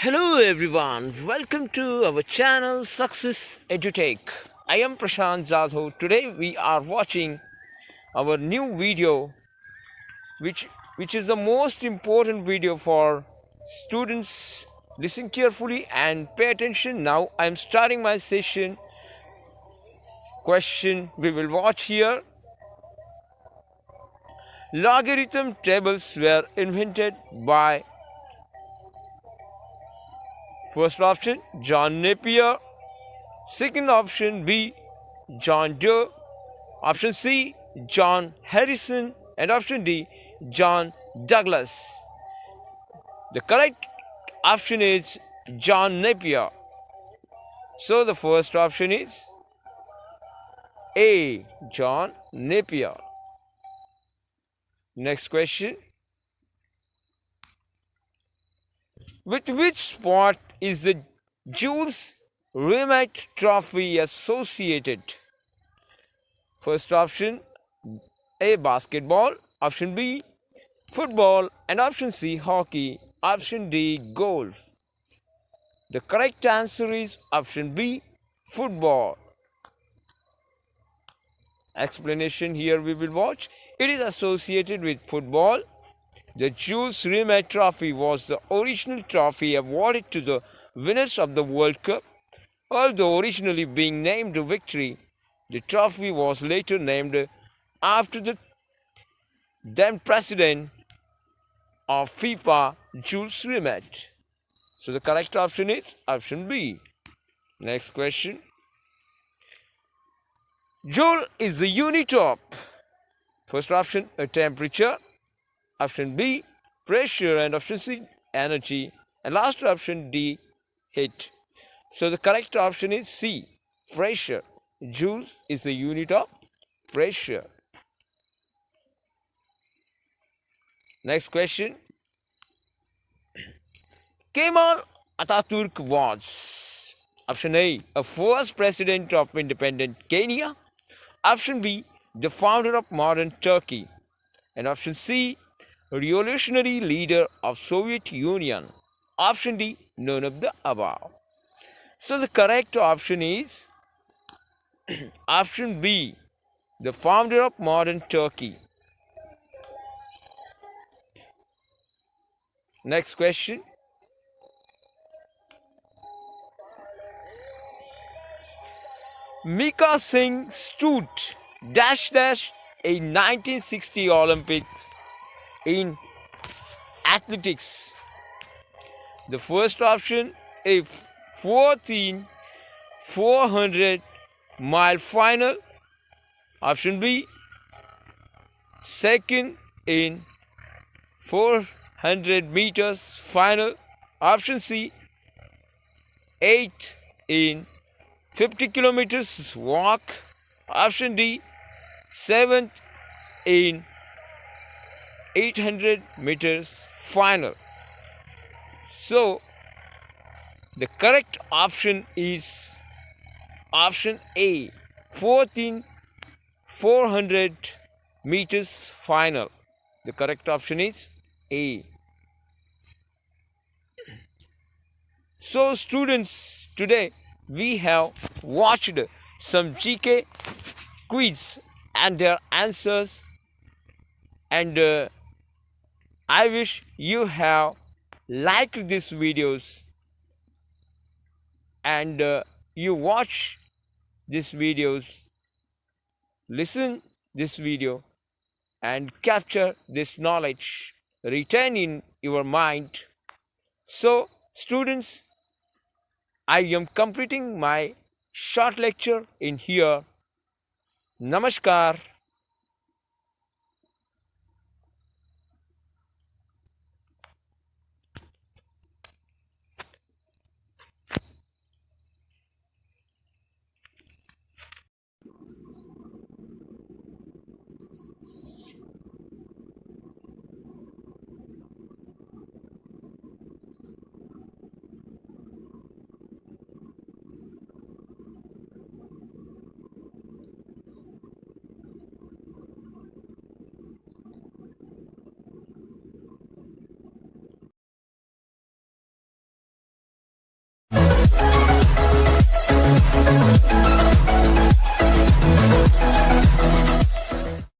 Hello everyone, welcome to our channel Success Edutech. I am Prashant Jadhav. Today we are watching our new video which is the most important video for students. Listen carefully and pay attention. Now I am starting my session. Question we will watch here. Logarithm tables were invented by first option John Napier. Second option B, John Doe. Option C, John Harrison. And option D, John Douglas. The correct option is John Napier. So the first option is A, John Napier. Next question. With which sport is the Jules Rimet Trophy associated? First option A, basketball. Option B, football. And option C, hockey. Option D, golf. The correct answer is option B, football. Explanation here we will watch. It is associated with football. The Jules Rimet Trophy was the original trophy awarded to the winners of the World Cup. Although originally being named Victory, the trophy was later named after the then president of FIFA, Jules Rimet. So the correct option is option B. Next question. Joule is the unit of first option a temperature, option B pressure, and option C energy, and last option D heat. So the correct option is C, pressure. Joules is the unit of pressure. Next question. Kemal Atatürk was option A, a first president of independent Kenya. Option B, the founder of modern Turkey. And option C, revolutionary leader of Soviet Union. Option D, none of the above. So the correct option is option B, the founder of modern Turkey. Next question. Mika Singh stood dash dash a 1960 Olympics in athletics. The first option a 400 mile final. Option B, second in 400 meters final. Option C, 8th in 50 kilometers walk. Option D, 7th in 800 meters final. So the correct option is option A, 14 400 meters final. The correct option is A. So students, today we have watched some GK quiz and their answers, and I wish you have liked these videos and you watch these videos, listen this video and capture this knowledge, retain in your mind. So students, I am completing my short lecture in here. Namaskar.